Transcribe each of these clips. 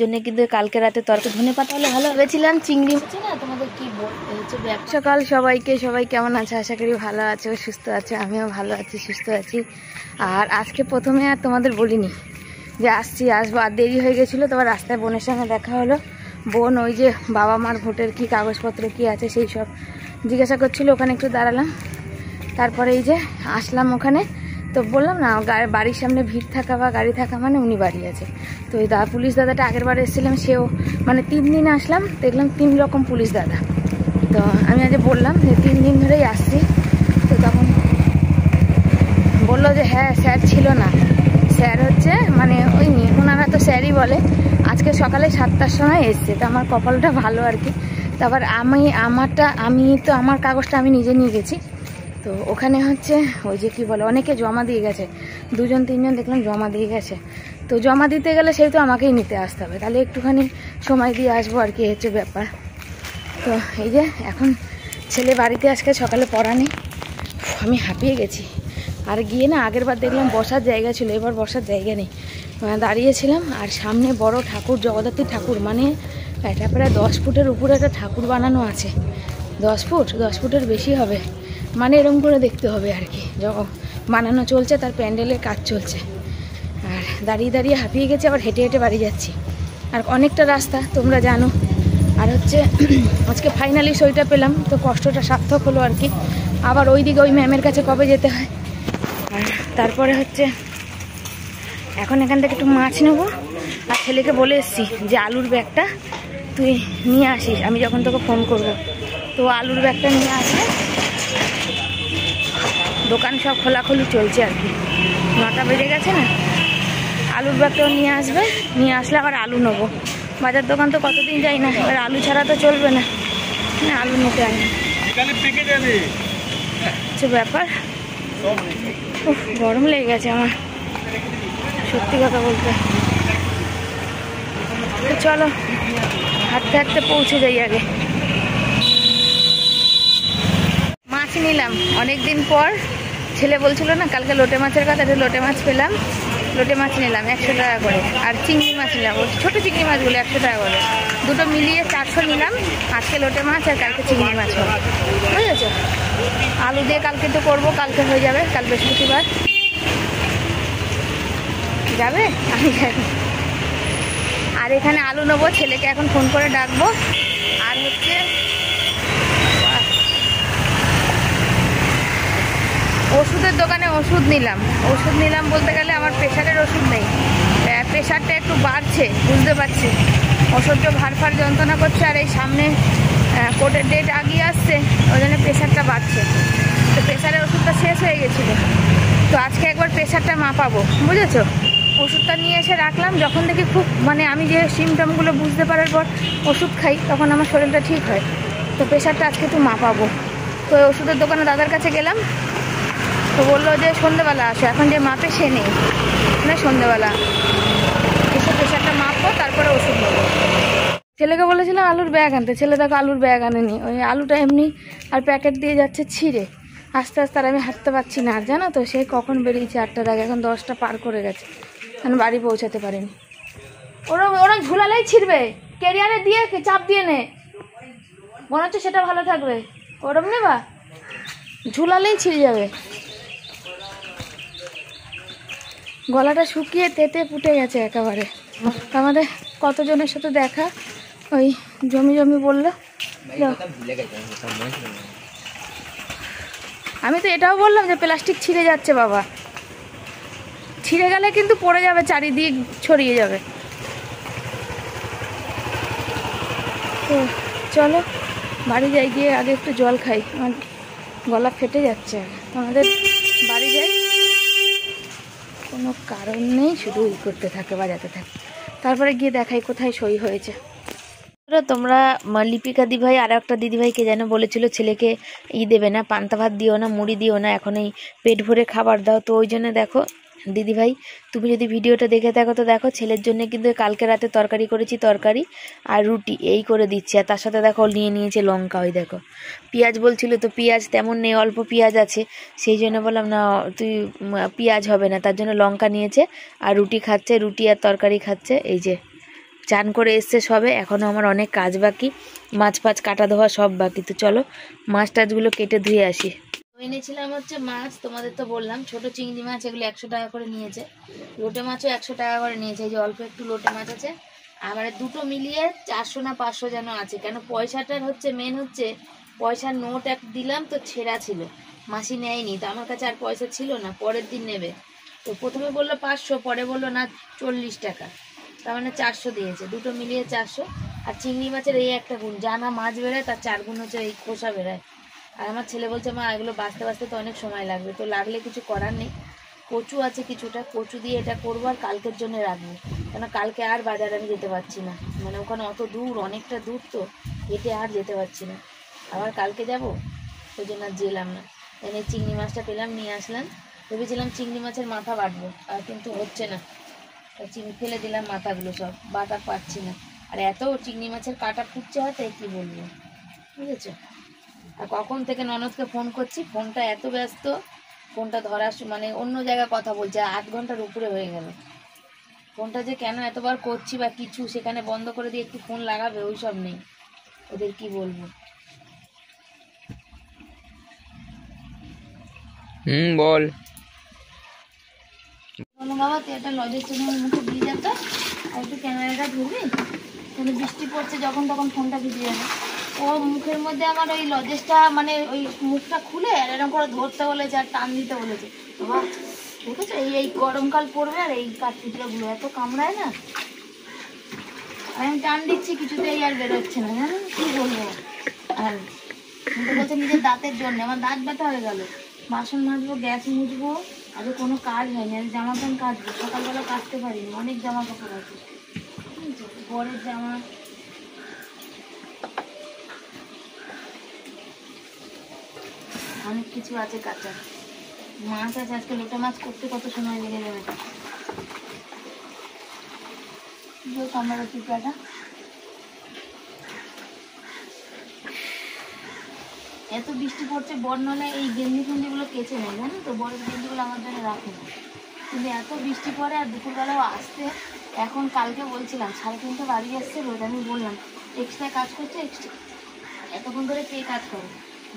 জন্য কিন্তু কালকে রাতে তরকারি ধনে পাতা হলে ভালো ভেবেছিলাম, চিংড়ি হচ্ছে না। তোমাদের কি বলতে হচ্ছে সকাল সবাইকে, সবাই কেমন আছে? আশা করি ভালো আছে ও সুস্থ আছে। আমিও ভালো আছি, সুস্থ আছি। আর আজকে প্রথমে আর তোমাদের বলিনি যে আসবো, আর দেরি হয়ে গেছিলো। তোমার রাস্তায় বোনের সঙ্গে দেখা হলো। বোন ওই যে বাবা মার ভোটের কি কাগজপত্র কি আছে সেই সব জিজ্ঞাসা করছিল, ওখানে একটু দাঁড়ালাম। তারপরে এই যে আসলাম ওখানে, তো বললাম না বাড়ির সামনে ভিড় থাকা বা গাড়ি থাকা মানে উনি বাড়ি আছে। তো ওই পুলিশ দাদাটা আগের বার এসেছিলাম, সেও মানে 3 দিন আসলাম, দেখলাম 3 রকম পুলিশ দাদা। তো আমি আজ বললাম যে 3 দিন ধরেই আসছি। তো তখন বললো যে হ্যাঁ স্যার ছিল না, স্যার হচ্ছে মানে ওই ওনারা তো স্যারই বলে। আজকে সকালে 7টার সময় এসছে, তো আমার কপালটা ভালো আর কি। তারপর আমি তো আমার কাগজটা আমি নিজে নিয়ে গেছি। তো ওখানে হচ্ছে ওই যে কি বলে অনেকে জমা দিয়ে গেছে, 2-3জন দেখলাম জমা দিয়ে গেছে। তো জমা দিতে গেলে সেই তো আমাকেই নিতে আসতে হবে, তাহলে একটুখানি সময় দিয়ে আসবো আর কি, হচ্ছে ব্যাপার। তো এই যে এখন ছেলে বাড়িতে আজকে সকালে পড়া নেই, আমি হাঁপিয়ে গেছি। আর গিয়ে না আগের বার দেখলাম বসার জায়গা ছিল, এবার বসার জায়গা নেই। দাঁড়িয়েছিলাম আর সামনে বড় ঠাকুর, জগদ্ধাত্রী ঠাকুর, মানে এটা প্রায় 10 ফুটের উপরে একটা ঠাকুর বানানো আছে। 10 ফুটের বেশি হবে, মানে এরকম করে দেখতে হবে আর কি। যখন বানানো চলছে, তার প্যান্ডেলের কাজ চলছে। আর দাঁড়িয়ে দাঁড়িয়ে হাঁপিয়ে গেছে, আবার হেঁটে হেঁটে বাড়ি যাচ্ছি। আর অনেকটা রাস্তা তোমরা জানো। আর হচ্ছে আজকে ফাইনালি সইটা পেলাম, তো কষ্টটা সার্থক হলো আর কি। আবার ওই দিকে ওই ম্যামের কাছে কবে যেতে হয়। আর তারপরে হচ্ছে এখন এখান থেকে একটু মাছ নেবো। আর ছেলেকে বলে এসছি যে আলুর ব্যাগটা তুই নিয়ে আসিস, আমি যখন তোকে ফোন করবো। তো আলুর ব্যাগটা নিয়ে আসে, দোকান সব খোলাখুলি চলছে আর কি, 9টা বেজে গেছে না। আলুর ব্যাগটাও নিয়ে আসবে, নিয়ে আসলে আবার আলু নেবো। বাজার দোকান তো কতদিন যাই না, এবার আলু ছাড়া তো চলবে না, আলু নিতে আনি হচ্ছে ব্যাপার। গরম লেগে গেছে আমার, সত্যি কথা বলতে। তো চলো হাঁটতে হাঁটতে পৌঁছে যাই আগে। মাছ নিলাম অনেকদিন পর, ছেলে বলছিল না কালকে লোটে মাছের কথা, লোটে মাছ পেলাম। লোটে মাছ নিলাম 100 টাকা করে, আর চিংড়ি মাছ নিলাম, ছোটো চিংড়ি মাছগুলো 100 টাকা করে, দুটো মিলিয়ে 400 নিলাম। আজকে লোটে মাছ আর কালকে চিংড়ি মাছ হবে, বুঝেছো? আলু দিয়ে কালকে তো করবো, কালকে হয়ে যাবে, কাল বৃহস্পতিবার যাবে, আমি যাবো। আর এখানে আলু নেবো, ছেলেকে এখন ফোন করে ডাকবো। আর হচ্ছে ওষুধের দোকানে ওষুধ নিলাম বলতে গেলে আমার প্রেশারের ওষুধ নেই, প্রেশারটা একটু বাড়ছে বুঝতে পারছি, অসহ্য ভার যন্ত্রণা করছে। আর এই সামনে কোর্টের ডেট আগিয়ে আসছে, ওই জন্য প্রেশারটা বাড়ছে। তো প্রেশারের ওষুধটা শেষ হয়ে গেছিলো, তো আজকে একবার প্রেশারটা মাপাবো, বুঝেছো? ওষুধটা নিয়ে এসে রাখলাম, যখন দেখি খুব মানে আমি যে সিমটমগুলো বুঝতে পারার পর ওষুধ খাই, তখন আমার শরীরটা ঠিক হয়। তো প্রেশারটা আজকে একটু মাপাবো। তো ওষুধের দোকানে দাদার কাছে গেলাম, তো বললো যে সন্ধ্যেবেলা আসো, এখন যে মাপে সে নেই, মানে সন্ধ্যেবেলা এসে প্রেশারটা মাপবো, তারপরে ওষুধ নেবো। ছেলেকে বলেছিলাম আলুর ব্যাগ আনতে, ছেলে দেখো আলুর ব্যাগ আনেনি। ওই আলুটা এমনি আর প্যাকেট দিয়ে যাচ্ছে ছিঁড়ে, আস্তে আস্তে আর আমি হাঁটতে পারছি না। আর জানো তো সেই কখন বেরিয়েছি 8টার আগে, এখন 10টা পার করে গেছে, আমি বাড়ি পৌঁছাতে পারিনি। ওরা ঝুলালেই ছিঁড়বে, ক্যারিয়ারে দিয়ে চাপ দিয়ে নে, মনে হচ্ছে সেটা ভালো থাকবে। ওরম নেবা, ঝুলালেই ছিঁড়ে যাবে। গলাটা শুকিয়ে তেতে ফুটে গেছে একেবারে। আমাদের কতজনের সাথে দেখা, ওই জমি বললো। আমি তো এটাও বললাম যে প্লাস্টিক ছিঁড়ে যাচ্ছে বাবা, ছিঁড়ে গেলে কিন্তু পড়ে যাবে, চারিদিক ছড়িয়ে যাবে। তো চলো বাড়ি যাই, গিয়ে আগে একটু জল খাই, আমার গলা ফেটে যাচ্ছে। আমাদের বাড়ি যাই, কোনো কারণ নেই, শুধু করতে থাকে, বাজাতে থাকে। তারপরে গিয়ে দেখাই কোথায় সই হয়েছে। তোমরা লিপিকা দিভাই আর একটা দিদিভাইকে যেন বলেছিল ছেলেকে দেবে না, পান্তা ভাত দিও না, মুড়ি দিও না, এখন এই পেট ভরে খাবার দাও। তো ওই জন্য দেখো দিদিভাই, তুমি যদি ভিডিওটা দেখে থাকো তো দেখো, ছেলের জন্য কিন্তু কালকে রাতে তরকারি করেছি, তরকারি আর রুটি এই করে দিচ্ছি। আর তার সাথে দেখো নিয়েছে লঙ্কা, ওই দেখো পেঁয়াজ বলছিল, তো পেঁয়াজ তেমন নেই, অল্প পেঁয়াজ আছে, সেই জন্য বললাম না তুই পেঁয়াজ হবে না, তার জন্য লঙ্কা নিয়েছে। আর রুটি খাচ্ছে, রুটি আর তরকারি খাচ্ছে, এই যে চান করে এসছে সবে, এখনও আমার অনেক কাজ বাকি, মাছ ফাছ কাটা ধোয়া সব বাকি। তো চলো মাছ টাছগুলো কেটে ধুয়ে আসি। এনেছিলাম হচ্ছে মাছ, তোমাদের তো বললাম ছোট চিংড়ি মাছ, এগুলো 100 টাকা করে নিয়েছে। লোটে মাছও 100 টাকা করে নিয়েছে। এই যে অল্প একটু লোটে মাছ আছে, আমার দুটো মিলিয়ে 400 না 500 যেন আছে। কেন পয়সাটার হচ্ছে মেন হচ্ছে পয়সার নোট এক দিলাম তো ছেঁড়া ছিল, মাসি নেয়নি, তো আমার কাছে আর পয়সা ছিল না, পরের দিন নেবে। তো প্রথমে বললো 500, পরে বললো না 40 টাকা, তার মানে 400 দিয়েছে, দুটো মিলিয়ে 400। আর চিংড়ি মাছের এই একটা গুণ, যা না মাছ বেরোয় তার 4 গুণ হচ্ছে এই খোসা বেরোয়। আর আমার ছেলে বলছে মা এগুলো বাঁচতে বাঁচতে তো অনেক সময় লাগবে, তো লাগলে কিছু করার নেই। কচু আছে কিছুটা, কচু দিয়ে এটা করবো আর কালকের জন্য রাখবো, কেন কালকে আর বাজারে আমি যেতে পারছি না, মানে ওখানে অত দূর, অনেকটা দূর, তো হেঁটে আর যেতে পারছি না, আবার কালকে যাব, ওই জন্য আর যেলাম না। এনে চিংড়ি মাছটা পেলাম, নিয়ে আসলাম। ভেবেছিলাম চিংড়ি মাছের মাথা বাটবো, আর কিন্তু হচ্ছে না, চিংড়ি ফেলে দিলাম, মাথাগুলো সব বাটা পাচ্ছি না। আর এত চিংড়ি মাছের কাটা ফুটছে হাতে কি বলবো, বুঝেছো। আর কখন থেকে ননদকে ফোন করছি, ফোনটা এত ব্যস্ত, ফোনটা ধরার মানে অন্য জায়গায় কথা বলছে, 8 ঘন্টার উপরে হয়ে গেল। ফোনটা যে কেন এতবার করছি বা কিছু, সেখানে বন্ধ করে দিয়ে একটু ফোন লাগাবে ওই সব নেই, ওদের কি বলবো। বল বাবা, তুই একটা লজের সময় মুখে দিয়ে যাবে, আর একটু ক্যামেরাটা ধরবি, কিন্তু বৃষ্টি পড়ছে যখন তখন ফোনটা ভিজে যাবে। ও মুখের মধ্যে আমার ওই লজেসটা, মানে ওই মুখটা খুলে আর এরকম করে ধরতে বলেছে আর টান দিতে বলেছে। বাবা দেখেছো, এই গরমকাল পড়বে আর এই কাঠপিঁপড়াগুলো এত কামড়ায় না, আর আমি টান দিচ্ছি কিছুতেই আর বেরোচ্ছে না, জানো কি বলবো। আর কিন্তু বলছে নিজের দাঁতের জন্য, আমার দাঁত ব্যথা হয়ে গেল। বাসন মাজবো, গ্যাস মুছবো, আর কোনো কাজ হয়নি, আর জামা প্যান্ট কাচবো, সকালবেলা কাচতে পারিনি, অনেক জামা কাপড় আছে, বরের জামা, অনেক কিছু আছে কাঁচা। মাছ আছে, আজকে লোটা মাছ করতে কত সময় লেগে যাবে। কামড়া টিকাটা এত বৃষ্টি পড়ছে, বর নলে এই গেঞ্জি ফেঞ্জিগুলো কেচে নেয়, জানো তো, বরের গেঞ্জিগুলো আমার জন্য রাখে না, কিন্তু এত বৃষ্টি পড়ে। আর দুপুরবেলাও আসতে, এখন কালকে বলছিলাম 3:30 বাড়ি আসছে রোজ, আমি বললাম এক্সট্রা কাজ করছে, এক্সট্রা এতক্ষণ ধরে কে কাজ করে,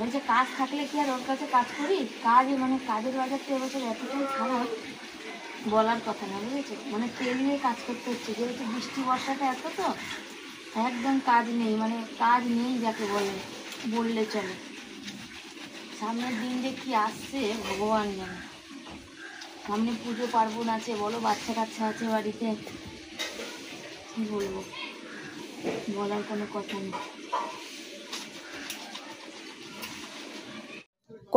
বলছে কাজ থাকলে কি আর ওর কাছে কাজ করি, কাজ মানে কাজের বাজারটা এবছর এতটাই খারাপ বলার কথা না, বুঝেছো, মানে তেল নিয়ে কাজ করতে হচ্ছে, যেহেতু বৃষ্টি বর্ষাটা এত, তো একদম কাজ নেই, মানে কাজ নেই যাকে বললে চলে। সামনের দিন যে কি আসছে ভগবান জানে, সামনে পুজো পার্বণ আছে, বলো বাচ্চা কাচ্চা আছে বাড়িতে, কি বলবো, বলার কোনো কথা নেই।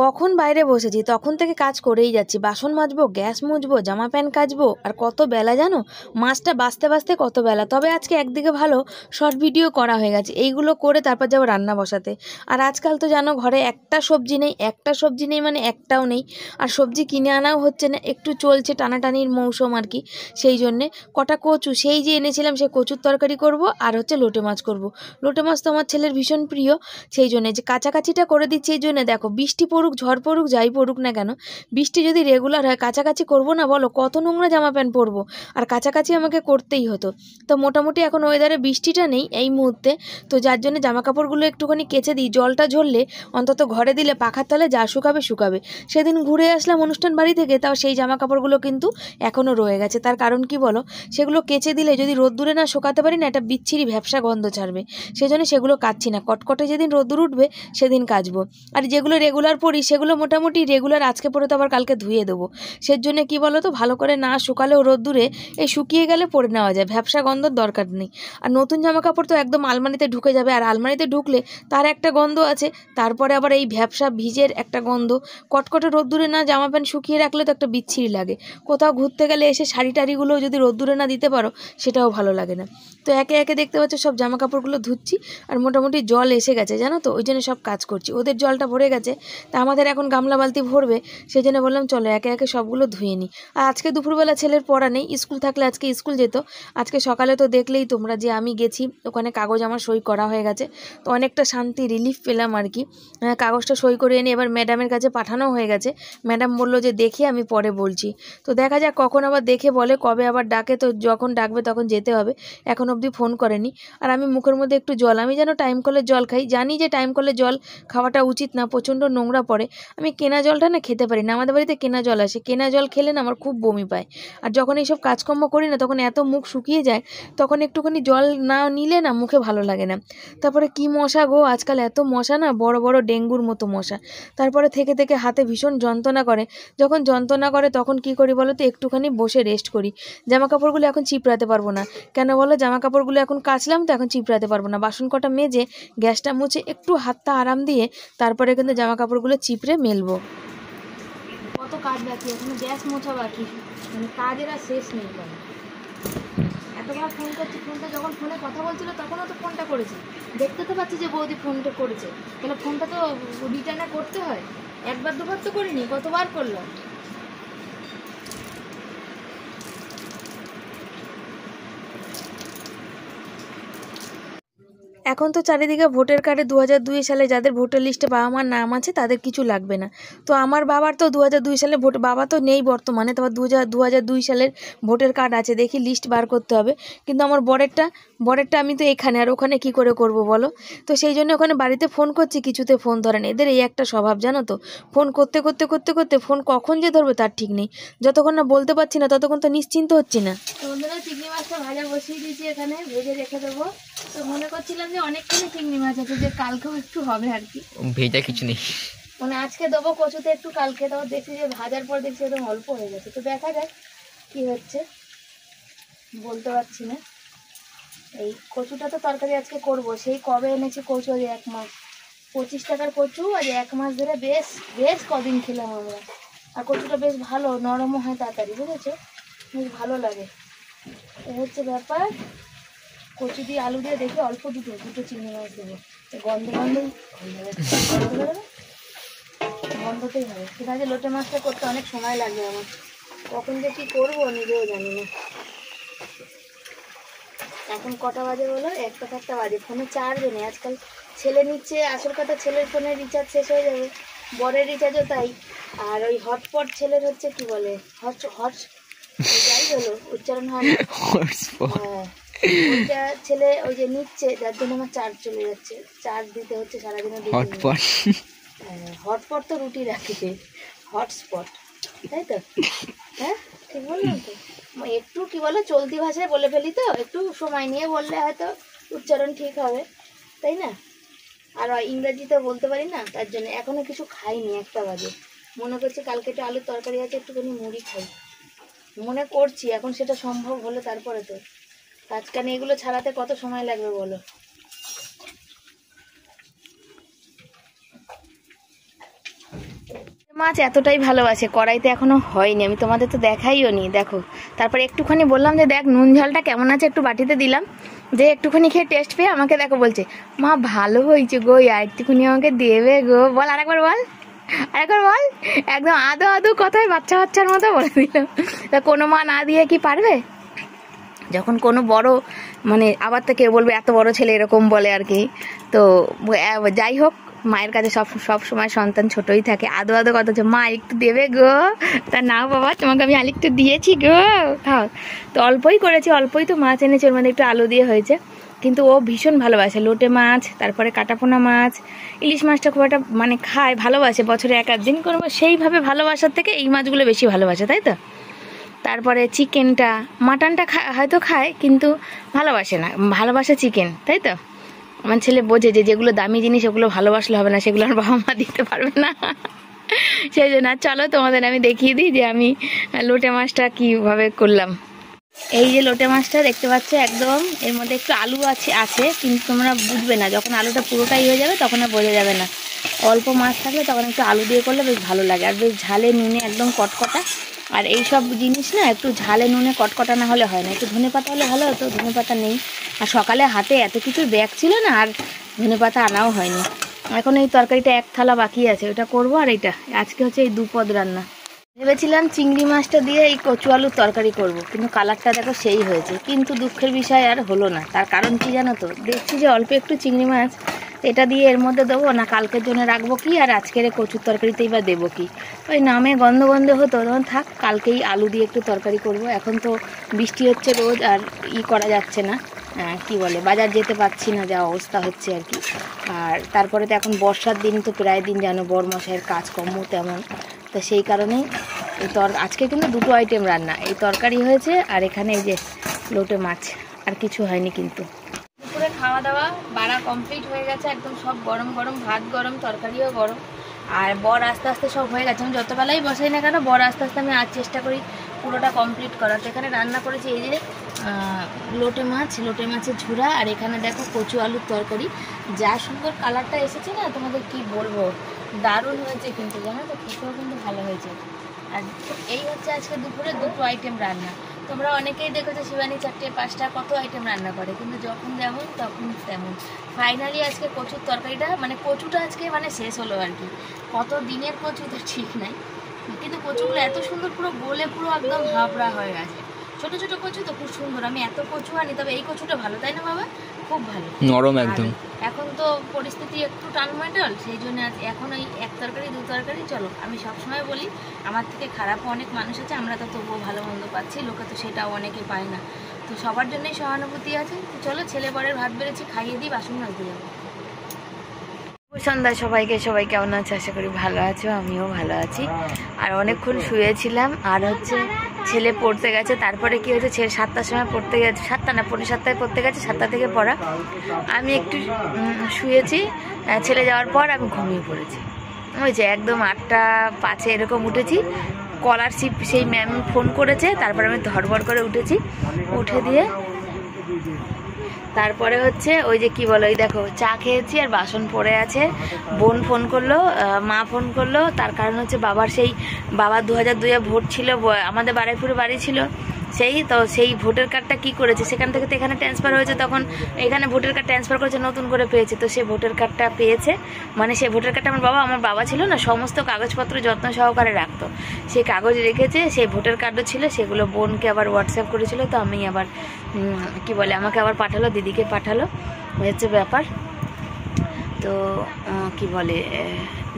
কখন বাইরে বসেছি তখন থেকে কাজ করেই যাচ্ছি, বাসন মাজবো, গ্যাস মুছবো, জামা প্যান্ট কাচবো, আর কত বেলা জানো, মাছটা বাঁচতে বাঁচতে কত বেলা। তবে আজকে একদিকে ভালো শর্ট ভিডিও করা হয়ে গেছে, এইগুলো করে তারপর যাবো রান্না বসাতে। আর আজকাল তো জানো ঘরে একটা সবজি নেই, মানে একটাও নেই, আর সবজি কিনে আনাও হচ্ছে না, একটু চলছে টানাটানির মৌসুম আর কি, সেই জন্যে কটা কচু সেই যে এনেছিলাম, সে কচুর তরকারি করব, আর হচ্ছে লোটে মাছ করব। লোটে মাছ তো আমার ছেলের ভীষণ প্রিয়, সেই জন্যে যে কাছাকাছিটা করে দিচ্ছি। এই জন্যে দেখো বৃষ্টি পড়ুক, ঝড় পড়ুক, যাই পড়ুক না কেন, বৃষ্টি যদি রেগুলার হয়, কাছাকাছি করবো না বলো, কত নোংরা জামা প্যান্ট পরবো, আর কাছাকাছি আমাকে করতেই হতো। তো মোটামুটি এখন ওয়েদারে বৃষ্টিটা নেই এই মুহূর্তে, তো যার জন্য জামা কাপড়গুলো একটুখানি কেচে দিই, জলটা ঝরলে অন্তত ঘরে দিলে পাখার তলে যা শুকাবে। সেদিন ঘুরে আসলাম অনুষ্ঠান বাড়ি থেকে, তাও সেই জামা কাপড়গুলো কিন্তু এখনও রয়ে গেছে। তার কারণ কি বলো, সেগুলো কেচে দিলে যদি রোদ্দুরে না শুকাতে পারি না, একটা বিচ্ছিরি ভ্যাপসা গন্ধ ছাড়বে, সেজন্য সেগুলো কাচ্ছি না, কটকটে যেদিন রোদ্দুর উঠবে সেদিন কাচবো। আর যেগুলো রেগুলার পরি সেগুলো মোটামুটি রেগুলার আজকে পরে তো আবার কালকে ধুয়ে দেবো, সেজন্য কি বলো তো, ভালো করে না শুকালেও রোদ্দুরে এই শুকিয়ে গেলে পরে নেওয়া যায়, ভ্যাপসা গন্ধর দরকার নেই। আর নতুন জামা কাপড় তো একদম আলমারিতে ঢুকে যাবে, আর আলমারিতে ঢুকলে তার একটা গন্ধ আছে, তারপরে আবার এই ভ্যাপসা ভিজের একটা গন্ধ, কটকটে রোদ্দুরে না জামা প্যান্ট শুকিয়ে রাখলে তো একটা বিচ্ছিরি লাগে। কোথাও ঘুরতে গেলে এসে শাড়ি টাড়িগুলো যদি রোদ্দুরে না দিতে পারো সেটাও ভালো লাগে না। তো একে একে দেখতে পাচ্ছ সব জামা কাপড়গুলো ধুচ্ছি, আর মোটামুটি জল এসে গেছে জানো তো, ওই জন্য সব কাজ করছি, ওদের জলটা ভরে গেছে, আমাদের এখন গামলা বালতি ভরবে, সেই জন্য বললাম চলো একে একে সবগুলো ধুয়ে নিই। আর আজকে দুপুরবেলা ছেলের পড়া নেই, স্কুল থাকলে আজকে স্কুল যেত। আজকে সকালে তো দেখলেই তোমরা যে আমি গেছি, ওখানে কাগজ আমার সই করা হয়ে গেছে, তো অনেকটা শান্তি রিলিফ পেলাম আর কি। কাগজটা সই করে এনে এবার ম্যাডামের কাছে পাঠানো হয়ে গেছে। ম্যাডাম বললো যে দেখে আমি পরে বলছি, তো দেখা যাক কখন আবার দেখে বলে, কবে আবার ডাকে, তো যখন ডাকবে তখন যেতে হবে। এখন অবধি ফোন করেনি। আর আমি মুখের মধ্যে একটু জল, আমি যেন টাইম কলের জল খাই, জানি যে টাইম কলের জল খাওয়াটা উচিত না, প্রচণ্ড নোংরা পড়ে। আমি কেনা জলটা না খেতে পারি না, আমাদের বাড়িতে কেনা জল আসে, কেনা জল খেলে না আমার খুব বমি পায়। আর যখন এইসব কাজকর্ম করি না তখন এত মুখ শুকিয়ে যায়, তখন একটুখানি জল না নিলে না মুখে ভালো লাগে না। তারপরে কি মশা গো, আজকাল এত মশা না, বড় বড় ডেঙ্গুর মতো মশা। তারপরে থেকে থেকে হাতে ভীষণ যন্ত্রণা করে, যখন যন্ত্রণা করে তখন কি করি বলো তো, একটুখানি বসে রেস্ট করি। জামা কাপড়গুলো এখন চিপড়াতে পারবো না, কেন বলো, জামা কাপড়গুলো এখন কাচলাম তো এখন চিপড়াতে পারবো না। বাসন কটা মেজে গ্যাসটা মুছে একটু হাতটা আরাম দিয়ে তারপরে কিন্তু জামা কাপড়গুলো চিপড়ে মেলবো। কত কাজ বাকি, এখন গ্যাস মোছা বাকি, মানে কাজের আর শেষ নেই। বলো, এতবার ফোন করছি, ফোনটা যখন ফোনে কথা বলছিল তখনও তো ফোনটা করেছি, দেখতে তো পাচ্ছি যে বৌদি ফোনটা করেছে, তাহলে ফোনটা তো রিটার্নে করতে হয়। একবার দুবার তো করিনি, কতবার করলাম। এখন তো চারিদিকে ভোটার কার্ডে 2002 সালে যাদের ভোটার লিস্টে বাবা মার নাম আছে তাদের কিছু লাগবে না। তো আমার বাবার তো 2002 সালে ভোট, বাবা তো নেই বর্তমানে, তো 2002 সালের ভোটার কার্ড আছে, দেখি লিস্ট বার করতে হবে। কিন্তু আমার বরেরটা আমি তো এখানে, আর ওখানে কি করে করব বলো। তো সেই জন্য ওখানে বাড়িতে ফোন করছি, কিছুতে ফোন ধরে না। এদের এই একটা স্বভাব জানো তো, ফোন করতে করতে করতে করতে ফোন কখন যে ধরবে তার ঠিক নেই। যতক্ষণ না বলতে পারছি না ততক্ষণ তো নিশ্চিন্ত হচ্ছি না। তো বন্ধুরা, চিংড়ি মাছটা ভাজা বসিয়ে দিয়েছি, এখানে ভেজে রেখে দেবো। তো মনে করছিলাম যে অনেকখানি চিংড়ি মাছ আছে, যে কালকেও একটু হবে আর কি, ভেজা কিছু নেই, মানে আজকে দেবো কচুতে একটু, কালকে দেবো। দেখছি যে ভাজার পর দেখছি একদম অল্প হয়ে গেছে, তো দেখা যাক কি হচ্ছে, বলতে পারছি না। এই কচুটা তো তরকারি আজকে করব, সেই কবে এনেছি কচু, আজ 1 মাস, 25 টাকার কচু, আজ 1 মাস ধরে বেশ বেশ কদিন খেলাম আমরা। আর কচুটা বেশ ভালো, নরমও হয় তাড়াতাড়ি, বুঝেছো, বেশ ভালো লাগে। এই হচ্ছে ব্যাপার। কচু দিয়ে আলু দিয়ে দেখি অল্প দুটো চিংড়ি মাছ দেবো, গন্ধতেই হবে। ঠিক আছে, লোটে মাছটা করতে অনেক সময় লাগবে আমার, কখন যে কি করবো নিজেও জানি না। এখন কটা বাজে বলো, 1টা বাজে, ফোনে চার্জ নেই আজকাল। ছেলে নিচ্ছে, আসল কথা ছেলের ফোনের রিচার্জ শেষ হয়ে যাবে, বরের রিচার্জও তাই। আর ওই হটস্পট ছেলের হচ্ছে কি বলে, যাই হলো উচ্চারণ হয় না, হ্যাঁ, ওইটা ছেলে ওই যে নিচ্ছে, যার জন্য আমার চার্জ চলে যাচ্ছে, চার্জ দিতে হচ্ছে সারাদিনে। হটস্পট তো রুটি রাখে, হটস্পট, তাই তো, হ্যাঁ ঠিক বললাম তো। একটু কি বলো, চলতি ভাষায় বলে ফেলি তো, একটু সময় নিয়ে বললে হয়তো উচ্চারণ ঠিক হবে, তাই না। আর ইংরেজিতে বলতে পারি না, তার জন্য। এখনো কিছু খাইনি, 1টা বাজে, মনে করছি কালকে একটু আলুর তরকারি আছে, একটুখানি মুড়ি খাই, মনে করছি। এখন সেটা সম্ভব হলে তারপরে তো, আজকাল এগুলো ছাড়াতে কত সময় লাগবে বলো। মাছ এতটাই ভালোবাসে, কড়াইতে এখনো হয়নি, আমি তোমাদের তো দেখাইও নি, দেখো। তারপরে একটুখানি বললাম যে দেখ নুন ঝালটা কেমন আছে, একটু বাটিতে দিলাম, যে একটুখানি খেয়ে টেস্ট পেয়ে আমাকে দেখো বলছে, মা ভালো হয়েছে গো, আর একটুখানি আমাকে দেবে গো, বল আরেকবার বল, আরেকবার বল। একদম আদো আদো কথায় বাচ্চার মতো বলে দিল। তা কোনো মা না দিয়ে কি পারবে? যখন কোনো বড়, মানে আবার তো কেউ বলবে এত বড় ছেলে এরকম বলে আর কি। তো যাই হোক, মায়ের কাছে সব সময় সন্তান ছোটই থাকে। আদো আদো কথা হচ্ছে, মা একটু দেবে গো, তা নাও বাবা, তোমাকে আমি আরেকটু দিয়েছি গো, খাও। তো অল্পই করেছি, অল্পই তো মাছ এনেছি, ওর মধ্যে একটু আলু দিয়ে হয়েছে। কিন্তু ও ভীষণ ভালোবাসে লোটে মাছ, তারপরে কাটাপোনা মাছ, ইলিশ মাছটা খুব একটা মানে খায়, ভালোবাসে, বছরে 1-8 দিন করবো, সেইভাবে ভালোবাসার থেকে এই মাছগুলো বেশি ভালোবাসে, তাই তো। তারপরে চিকেনটা, মাটনটা হয়তো খায় কিন্তু ভালোবাসে না, ভালোবাসে চিকেন, তাই তো। আমার ছেলে বোঝে যে যেগুলো দামি জিনিস ওগুলো ভালোবাসলে হবে না, সেগুলো আর বাবা মা দিতে পারবে না, সেই জন্য। চলো তোমাদের আমি দেখিয়ে দিই যে আমি লোটে মাছটা কীভাবে করলাম। এই যে লোটে মাছটা দেখতে পাচ্ছ, একদম এর মধ্যে একটু আলু আছে, কিন্তু তোমরা বুঝবে না, যখন আলুটা পুরোটাই হয়ে যাবে তখন আর বোঝা যাবে না। অল্প মাছ থাকলে তখন একটু আলু দিয়ে করলে বেশ ভালো লাগে, আর বেশ ঝালে নুনে একদম কটকটা। আর এই সব জিনিস না একটু ঝালে নুনে কটকটা না হলে হয় না, একটু ধনেপাতা হলে ভালো হতো, ধনেপাতা নেই। আর সকালে হাতে এত কিছু ব্যাগ ছিল না, আর ধনেপাতা আনাও হয়নি। এখন এই তরকারিটা এক থালা বাকি আছে, ওটা করবো। আর এটা আজকে হচ্ছে এই দুপদ রান্না। ভেবেছিলাম চিংড়ি মাছটা দিয়ে এই কচু আলুর তরকারি করব, কিন্তু কালারটা দেখো সেই হয়েছে। কিন্তু দুঃখের বিষয় আর হলো না। তার কারণ কি জানো তো, দেখছি যে অল্প একটু চিংড়ি মাছ এটা দিয়ে এর মধ্যে দেবো না, কালকের জন্য রাখবো কি, আর আজকের কচুর তরকারিতেই বা দেবো কি। ওই নামে গন্ধ গন্ধ হতো, তখন থাক কালকেই আলু দিয়ে একটু তরকারি করব। এখন তো বৃষ্টি হচ্ছে রোজ, আর করা যাচ্ছে না, কি বলে, বাজার যেতে পারছি না, যা অবস্থা হচ্ছে আর কি। আর তারপরে তো এখন বর্ষার দিন, তো প্রায় দিন জানো বরমশাইয়ের কাজকর্ম তেমন, তো সেই কারণেই এই আজকে কিন্তু দুটো আইটেম রান্না, এই তরকারি হয়েছে আর এখানে এই যে লোটে মাছ, আর কিছু হয়নি। কিন্তু দুপুরে খাওয়া দাওয়া বাড়া কমপ্লিট হয়ে গেছে, একদম সব গরম গরম, ভাত গরম, তরকারিও গরম। আর বর আস্তে আস্তে সব হয়ে গেছে। আমি যত বেলাই বসাই না কেন, বর আস্তে আস্তে আমি আজ চেষ্টা করি পুরোটা কমপ্লিট করার। তো এখানে রান্না করেছি এই যে লোটে মাছের ঝুড়া, আর এখানে দেখো কচু আলুর তরকারি। যা সুন্দর কালারটা এসেছে না, তোমাদের কি বলবো, দারুণ হয়েছে কিন্তু, জানো তো, খেতেও কিন্তু ভালো হয়েছে। আর এই হচ্ছে আজকে দুপুরে দুটো আইটেম রান্না। তোমরা অনেকেই দেখেছো শিবানী 4টে 5টা কত আইটেম রান্না করে, কিন্তু যখন যেমন তখন তেমন। ফাইনালি আজকে কচুর তরকারিটা, মানে কচুটা আজকে মানে শেষ হলো আর কি। কত দিনের কচু তো ঠিক নাই, কিন্তু কচুগুলো এত সুন্দর, পুরো গলে পুরো একদম হাবড়া হয়ে গেছে। ছোট ছোট কচু তো খুব সুন্দর। আমি এত কচু আনি, তবে এই কচুটা ভালো, তাই না বাবা? খুব ভালো, নরম একদম। এখন তো পরিস্থিতি একটু টানমাটল, সেই জন্য এখন ওই এক তরকারি দু তরকারি। চলো, আমি সবসময় বলি আমার থেকে খারাপও অনেক মানুষ আছে, আমরা তো তবুও ভালো মন্দ পাচ্ছি, লোকে তো সেটাও অনেকে পায় না। তো সবার জন্যই সহানুভূতি আছে। তো চলো, ছেলে বরের ভাত বেড়েছি, খাইয়ে দিই, বাসন মাজতে যাবো। সন্ধ্যা সবাইকে, সবাই কেমন আছে? আশা করি ভালো আছো, আমিও ভালো আছি। আর অনেকক্ষণ শুয়েছিলাম, আর হচ্ছে ছেলে পড়তে গেছে। তারপরে কি হয়েছে, ছেলে 7টার সময় পড়তে গেছে, 7টা না 7:45 পড়তে গেছে, 7টা থেকে পড়া। আমি একটু শুয়েছি, ছেলে যাওয়ার পর আমি ঘুমিয়ে পড়েছি। হয়েছে একদম 8:05 এরকম উঠেছি। স্কলারশিপ সেই ম্যাম ফোন করেছে, তারপর আমি ধড়বড় করে উঠেছি। উঠে দিয়ে তারপরে হচ্ছে ওই যে কি বলো, ওই দেখো চা খেয়েছি, আর বাসন পড়ে আছে। বোন ফোন করলো, মা ফোন করলো। তার কারণ হচ্ছে বাবার 2002-এ ভোট ছিল, আমাদের বারাইপুরে বাড়ি ছিল, সেই ভোটার কার্ডটা কি করেছে, সেখান থেকে তো এখানে ট্রান্সফার হয়েছে, তখন এখানে ভোটার কার্ড ট্রান্সফার করেছে, নতুন করে পেয়েছে। তো সেই ভোটার কার্ডটা পেয়েছে, মানে সেই ভোটার কার্ডটা আমার বাবা ছিল না, সমস্ত কাগজপত্র যত্ন সহকারে রাখতো, সেই কাগজ রেখেছে, সেই ভোটার কার্ডও ছিল, সেগুলো বোনকে আবার হোয়াটসঅ্যাপ করেছিল। তো আমি আবার কি বলে, আমাকে আবার পাঠালো, দিদিকে পাঠালো, হচ্ছে ব্যাপার। তো কি বলে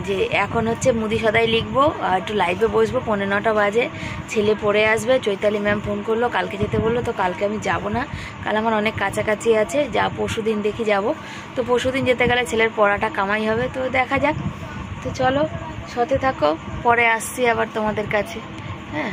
যে এখন হচ্ছে মুদি সদাই লিখবো, আর একটু লাইভে বসবো। 9:45 বাজে, ছেলে পড়ে আসবে। চৈতালি ম্যাম ফোন করলো, কালকে যেতে বললো, তো কালকে আমি যাব না, কাল আমার অনেক কাছাকাছি আছে, যা পরশুদিন দেখি যাব। তো পরশুদিন যেতে গেলে ছেলের পড়াটা কামাই হবে, তো দেখা যাক। তো চলো, সাথে থাকো, পরে আসছি আবার তোমাদের কাছে। হ্যাঁ,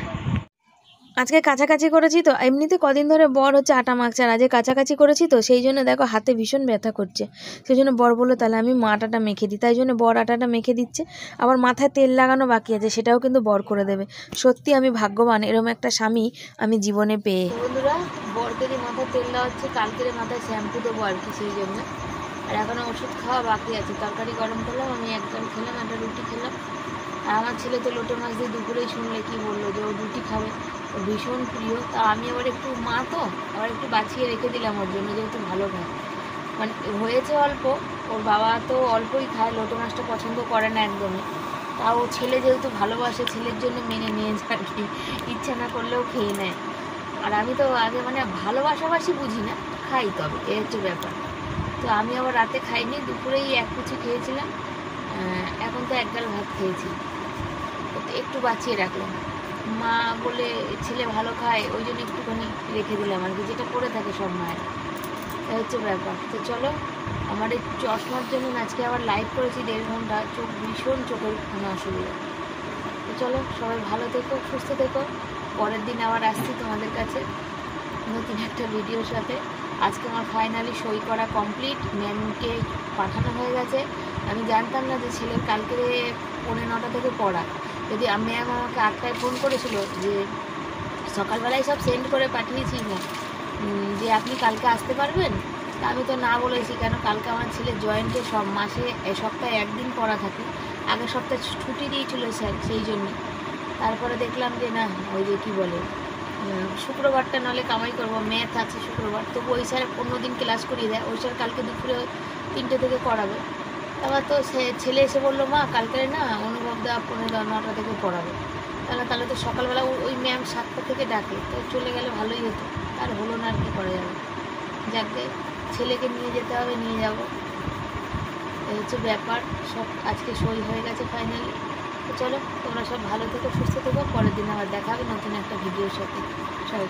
আজকে কাছাকাছি করেছি তো, এমনিতে কদিন ধরে বর হচ্ছে আটা মাখছে, আর আজকে কাছাকাছি করেছি তো, সেই জন্য দেখো হাতে ভীষণ ব্যথা করছে। সেই জন্য বর বললো তাহলে আমি আটাটা মেখে দিই, তাই জন্য বর আটাটা মেখে দিচ্ছে। আবার মাথায় তেল লাগানো বাকি আছে, সেটাও কিন্তু বর করে দেবে। সত্যি আমি ভাগ্যবান, এরকম একটা স্বামী আমি জীবনে পেয়ে। বন্ধুরা, বরকে মাথায় তেল লাগাচ্ছে, কালকের মাথায় শ্যাম্পু দেবো আর কি, সেই জন্য। আর এখনো ওষুধ খাওয়া বাকি আছে। তরকারি গরম করলাম, আমি একদম খেলাম, একটা রুটি খেলাম। আর আমার ছেলে তো লোটে মাছ দিয়ে দুপুরেই শুনলে কি বললো, যে ও রুটি খাবে, ভীষণ প্রিয়। তা আমি আবার একটু মা তো আবার একটু বাঁচিয়ে রেখে দিলাম ওর জন্য, যেহেতু ভালো খায়, মানে হয়েছে অল্প, ওর বাবা তো অল্পই খায়, লোটে মাছটা পছন্দ করে না একদমই। তাও ছেলে যেহেতু ভালোবাসে, ছেলের জন্য মেনে নিয়েছে আর কি, ইচ্ছা না করলেও খেয়ে নেয়। আর আমি তো আগে মানে ভালোবাসাবাসি বুঝি না, খাই, তবে এই হচ্ছে ব্যাপার। তো আমি আবার রাতে খাইনি, দুপুরেই এক কুচি খেয়েছিলাম, এখন তো এক গাল ভাত খেয়েছি, একটু বাঁচিয়ে রাখলাম। মা বলে ছেলে ভালো খায়, ওই জন্য একটুখানি রেখে দিলাম আর কি, যেটা করে থাকে সব মায়ের, এটা হচ্ছে ব্যাপার। তো চলো, আমার এই চশমার জন্য আজকে আবার লাইভ করেছি 1.5 ঘন্টা, ভীষণ চোখের কোনো অসুবিধা। তো চলো, সবাই ভালো থেকো, সুস্থ থেকো। পরের দিন আবার আসছি তোমাদের কাছে নতুন একটা ভিডিওর সাথে। আজকে আমার ফাইনালি সই করা কমপ্লিট, ম্যামকে পাঠানো হয়ে গেছে। আমি জানতাম না যে ছেলের কালকে 9:45 থেকে পড়া। যদি ম্যাম আমাকে 8টায় ফোন করেছিল, যে সকালবেলায় সব সেন্ড করে পাঠিয়েছি না, যে আপনি কালকে আসতে পারবেন। তা আমি তো না বলেছি, কেন কালকে আমার ছেলের জয়েন্টে সব সপ্তাহে একদিন পড়া থাকে, আগের সপ্তাহে ছুটি দিয়েছিল স্যার, সেই জন্যে। তারপরে দেখলাম যে না, ওই যে কী বলে, শুক্রবারটা নাহলে কামাই করবো, ম্যাথ আছে শুক্রবার, তবু ওই স্যার 15 দিন ক্লাস করিয়ে দেয়, ওই স্যার কালকে দুপুরে 3টে থেকে করাবে। তারপর তো সে ছেলে এসে বললো মা কালকে না অনুভবদা 9টা থেকে পড়াবে। তাহলে তো সকালবেলা ওই ম্যাম 7টা থেকে ডাকে, তো চলে গেলে ভালোই হতো, আর হলো না, আর কি করা যাবে। যাকে ছেলেকে নিয়ে যেতে হবে, নিয়ে যাব, এই হচ্ছে ব্যাপার। সব আজকে সই হয়ে গেছে ফাইনালি। তো চলো তোমরা সব ভালো থেকো, সুস্থ থেকো, পরের দিন আবার দেখা হবে নতুন একটা ভিডিওর সাথে। সবাই